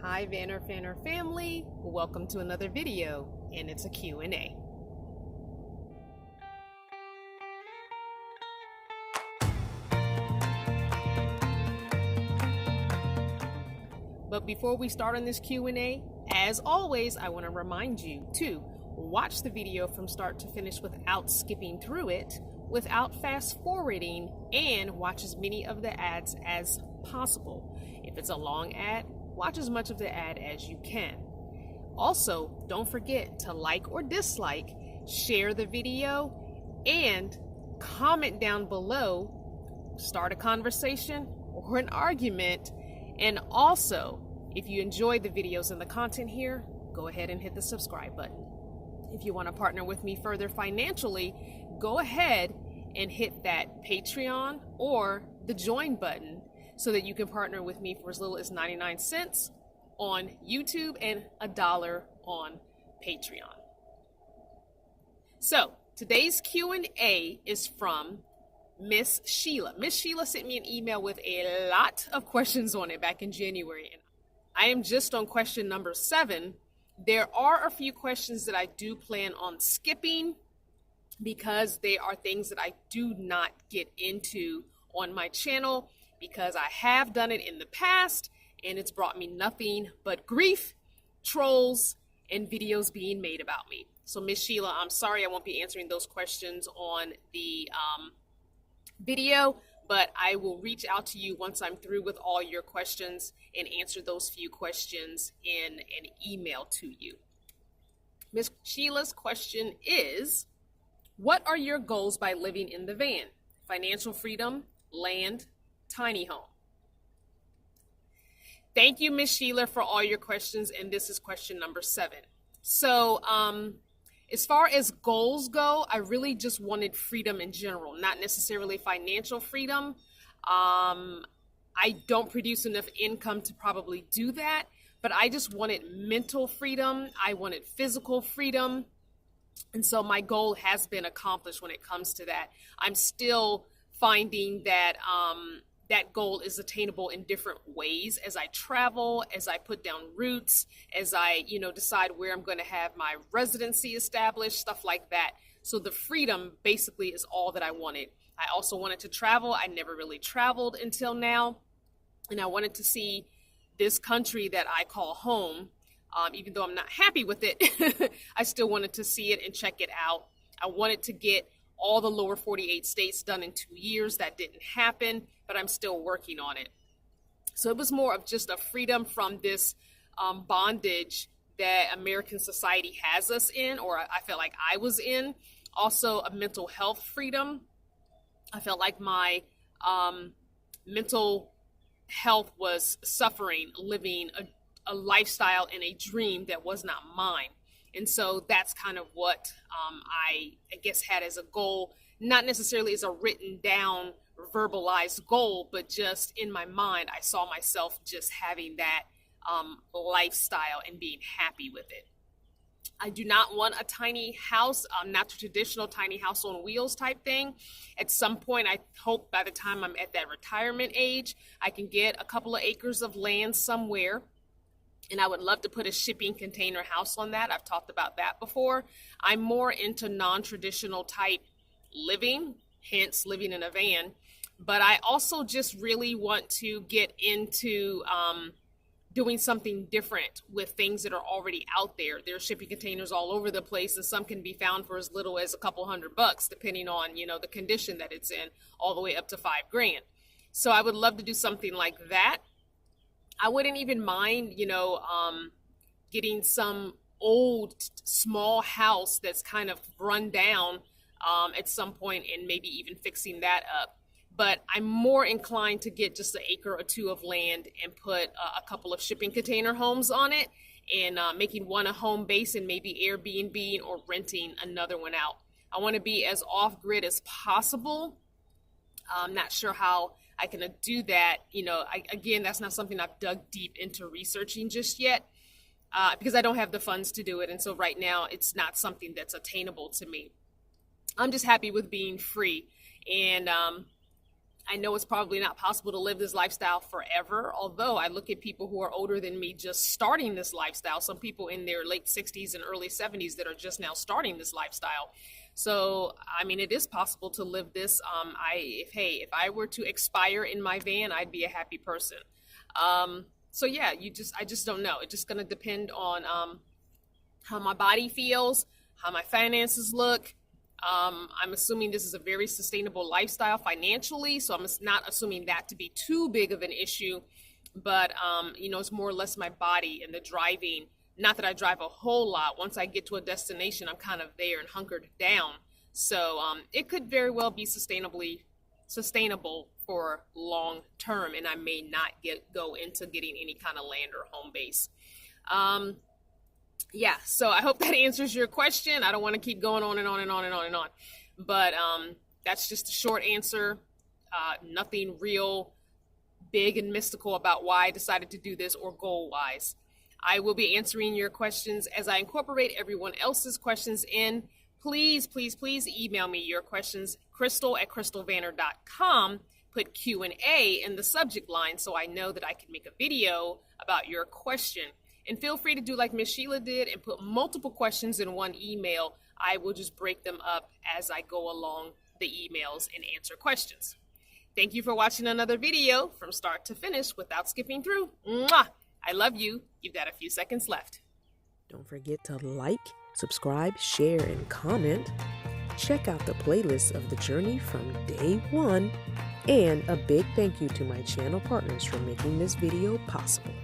Hi Fanner family, welcome to another video, and it's a Q&A. But before we start on this Q&A, as always, I want to remind you to watch the video from start to finish without skipping through it, without fast forwarding, and watch as many of the ads as possible. If it's a long ad, watch as much of the ad as you can. Also, don't forget to like or dislike, share the video, and comment down below, start a conversation or an argument. And also, if you enjoy the videos and the content here, go ahead and hit the subscribe button. If you want to partner with me further financially, go ahead and hit that Patreon or the join button so that you can partner with me for as little as 99 cents on YouTube and $1 on Patreon. So today's Q&A is from Miss Sheila. Miss Sheila sent me an email with a lot of questions on it back in January. And I am just on question number 7. There are a few questions that I do plan on skipping because they are things that I do not get into on my channel, because I have done it in the past and it's brought me nothing but grief, trolls, and videos being made about me. So Miss Sheila, I'm sorry I won't be answering those questions on the video, but I will reach out to you once I'm through with all your questions and answer those few questions in an email to you. Miss Sheila's question is, what are your goals by living in the van? Financial freedom, land, tiny home. Thank you, Miss Sheila, for all your questions, and this is question number 7. So as far as goals go, I really just wanted freedom in general, not necessarily financial freedom. I don't produce enough income to probably do that, but I just wanted mental freedom. I wanted physical freedom. And so my goal has been accomplished when it comes to that. I'm still finding that that goal is attainable in different ways as I travel, as I put down roots, as I, decide where I'm going to have my residency established, stuff like that. So the freedom basically is all that I wanted. I also wanted to travel. I never really traveled until now. And I wanted to see this country that I call home. Even though I'm not happy with it, I still wanted to see it and check it out. I wanted to get all the lower 48 states done in 2 years. That didn't happen, but I'm still working on it. So it was more of just a freedom from this bondage that American society has us in, or I felt like I was in. Also a mental health freedom. I felt like my mental health was suffering, living a lifestyle and a dream that was not mine. And so that's kind of what I guess had as a goal, not necessarily as a written down, verbalized goal, but just in my mind, I saw myself just having that lifestyle and being happy with it. I do not want a tiny house, not the traditional tiny house on wheels type thing. At some point, I hope by the time I'm at that retirement age, I can get a couple of acres of land somewhere. And I would love to put a shipping container house on that. I've talked about that before. I'm more into non-traditional type living, hence living in a van. But I also just really want to get into doing something different with things that are already out there. There are shipping containers all over the place, and some can be found for as little as a couple $100, depending on, the condition that it's in, all the way up to $5,000. So I would love to do something like that. I wouldn't even mind, getting some old small house that's kind of run down at some point and maybe even fixing that up. But I'm more inclined to get just an acre or two of land and put a couple of shipping container homes on it, and making one a home base and maybe Airbnb or renting another one out. I want to be as off-grid as possible. I'm not sure how I can do that. Again, that's not something I've dug deep into researching just yet, because I don't have the funds to do it. And so right now it's not something that's attainable to me. I'm just happy with being free. And I know it's probably not possible to live this lifestyle forever, although I look at people who are older than me just starting this lifestyle, some people in their late 60s and early 70s that are just now starting this lifestyle. So, I mean, it is possible to live this. If I were to expire in my van, I'd be a happy person. So yeah, I just don't know. It's just going to depend on how my body feels, how my finances look. I'm assuming this is a very sustainable lifestyle financially, so I'm not assuming that to be too big of an issue. But it's more or less my body and the driving. Not that I drive a whole lot. Once I get to a destination, I'm kind of there and hunkered down. So it could very well be sustainable for long term, and I may not go into getting any kind of land or home base. Yeah, so I hope that answers your question. I don't want to keep going on and on and on and on and on, but that's just a short answer. Nothing real big and mystical about why I decided to do this or goal wise. I will be answering your questions as I incorporate everyone else's questions in. Please, please, please email me your questions, crystal@crystalvanner.com. Put Q&A in the subject line so I know that I can make a video about your question. And feel free to do like Miss Sheila did and put multiple questions in one email. I will just break them up as I go along the emails and answer questions. Thank you for watching another video from start to finish without skipping through. Mwah! I love you. You've got a few seconds left. Don't forget to like, subscribe, share, and comment. Check out the playlist of the journey from day one. And a big thank you to my channel partners for making this video possible.